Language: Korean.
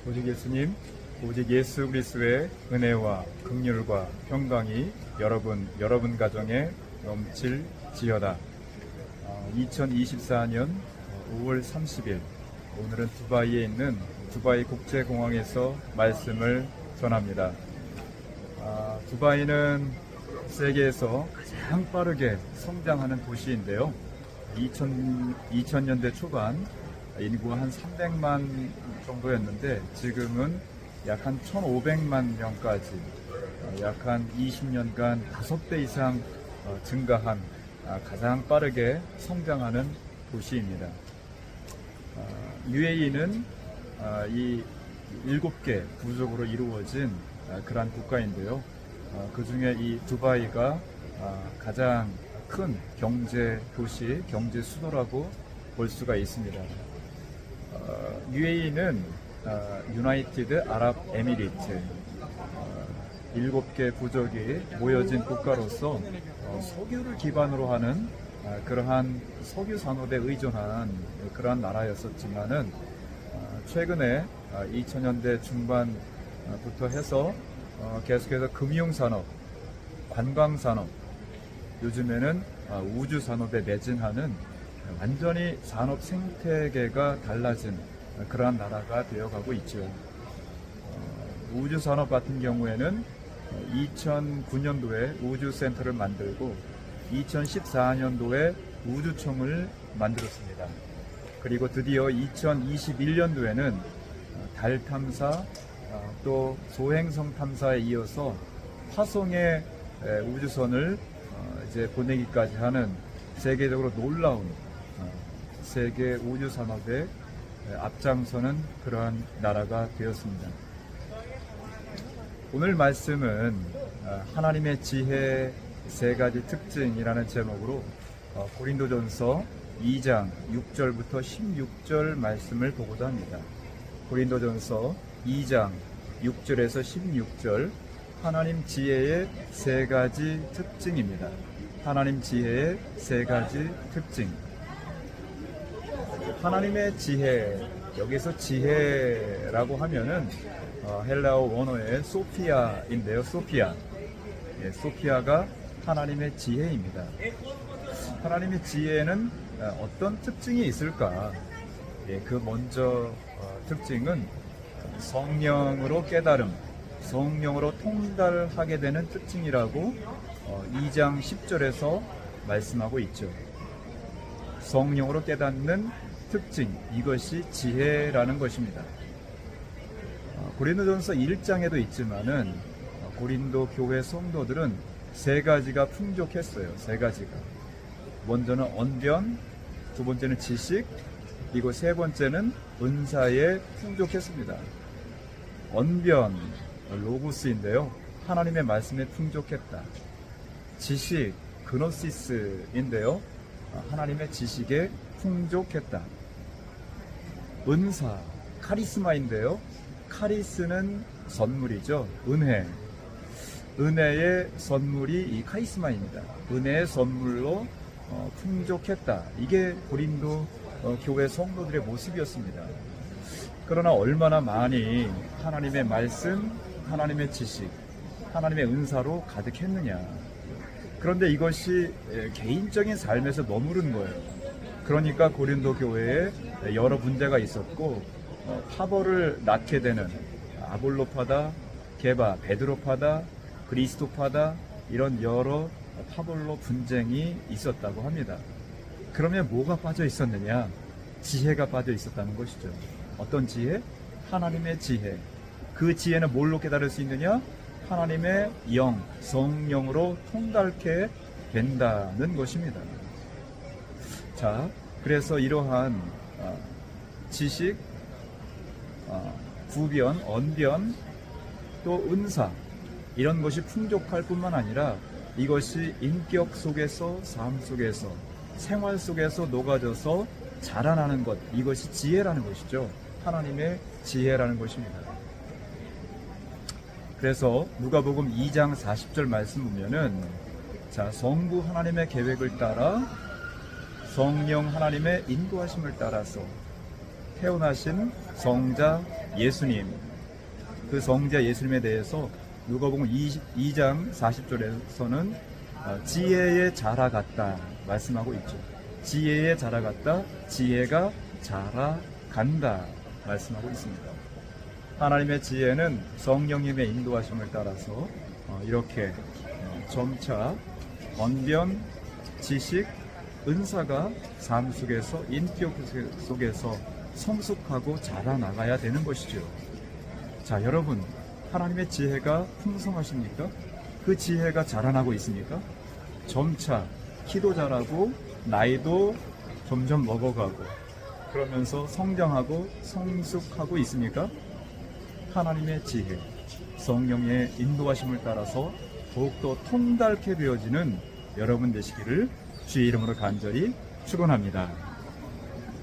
오직 예수님, 오직 예수 그리스도의 은혜와 긍휼과 평강이 여러분 가정에 넘칠지어다. 2024년 5월 30일 오늘은 두바이에 있는 두바이 국제공항에서 말씀을 전합니다. 두바이는 세계에서 가장 빠르게 성장하는 도시인데요. 2000년대 초반 인구가 한 300만 정도였는데 지금은 약 한 1,500만 명까지 약 한 20년간 5배 이상 증가한 가장 빠르게 성장하는 도시입니다. UAE는 이 7개 부족으로 이루어진 그러한 국가인데요. 그 중에 이 두바이가 가장 큰 경제 도시, 경제 수도라고 볼 수가 있습니다. UAE는 유나이티드 아랍 에미리트 7개 부족이 모여진 국가로서 석유를 기반으로 하는 그러한 석유 산업에 의존한 그러한 나라였었지만은 최근에 2000년대 중반부터 해서 계속해서 금융산업, 관광산업, 요즘에는 우주산업에 매진하는 완전히 산업 생태계가 달라진 그러한 나라가 되어가고 있죠. 우주산업 같은 경우에는 2009년도에 우주센터를 만들고 2014년도에 우주청을 만들었습니다. 그리고 드디어 2021년도에는 달 탐사, 또 소행성 탐사에 이어서 화성에 우주선을 이제 보내기까지 하는 세계적으로 놀라운 세계 우주산업에 앞장서는 그러한 나라가 되었습니다. 오늘 말씀은 하나님의 지혜 3가지 특징이라는 제목으로 고린도전서 2장 6절부터 16절 말씀을 보고자 합니다. 고린도전서 2장 6절에서 16절 하나님 지혜의 3가지 특징입니다. 하나님 지혜의 3가지 특징. 하나님의 지혜, 여기서 지혜라고 하면은 헬라어 원어의 소피아인데요. 소피아. 소피아가 하나님의 지혜입니다. 하나님의 지혜에는 어떤 특징이 있을까? 그 먼저 특징은 성령으로 깨달음, 성령으로 통달하게 되는 특징이라고 2장 10절에서 말씀하고 있죠. 성령으로 깨닫는 특징, 이것이 지혜라는 것입니다. 고린도전서 1장에도 있지만은 고린도 교회 성도들은 3가지가 풍족했어요. 3가지가. 먼저는 언변, 2번째는 지식, 그리고 3번째는 은사에 풍족했습니다. 언변, 로고스인데요. 하나님의 말씀에 풍족했다. 지식, 그노시스인데요. 하나님의 지식에 풍족했다. 은사, 카리스마인데요. 카리스는 선물이죠. 은혜. 은혜의 선물이 이 카리스마입니다. 은혜의 선물로 풍족했다. 이게 고린도 교회 성도들의 모습이었습니다. 그러나 얼마나 많이 하나님의 말씀, 하나님의 지식, 하나님의 은사로 가득했느냐. 그런데 이것이 개인적인 삶에서 머무른 거예요. 그러니까 고린도 교회에 여러 문제가 있었고 파벌을 낳게 되는 아볼로파다, 게바, 베드로파다, 그리스도파다 이런 여러 파벌로 분쟁이 있었다고 합니다. 그러면 뭐가 빠져 있었느냐? 지혜가 빠져 있었다는 것이죠. 어떤 지혜? 하나님의 지혜. 그 지혜는 뭘로 깨달을 수 있느냐? 하나님의 영, 성령으로 통달케 된다는 것입니다. 자, 그래서 이러한 지식, 구변, 언변, 또 은사 이런 것이 풍족할 뿐만 아니라 이것이 인격 속에서, 삶 속에서, 생활 속에서 녹아져서 자라나는 것, 이것이 지혜라는 것이죠. 하나님의 지혜라는 것입니다. 그래서 누가복음 2장 40절 말씀 보면은 자, 성부 하나님의 계획을 따라 성령 하나님의 인도하심을 따라서 태어나신 성자 예수님, 그 성자 예수님에 대해서 누가복음 2장 40절에서는 지혜의 자라 같다 말씀하고 있죠. 지혜의 자라 같다, 지혜가 자라간다 말씀하고 있습니다. 하나님의 지혜는 성령님의 인도하심을 따라서 이렇게 점차 언변, 지식, 은사가 삶 속에서, 인격 속에서 성숙하고 자라나가야 되는 것이죠. 자, 여러분, 하나님의 지혜가 풍성하십니까? 그 지혜가 자라나고 있습니까? 점차 키도 자라고 나이도 점점 먹어가고 그러면서 성장하고 성숙하고 있습니까? 하나님의 지혜, 성령의 인도하심을 따라서 더욱더 통달케 되어지는 여러분 되시기를 주의 이름으로 간절히 축원합니다.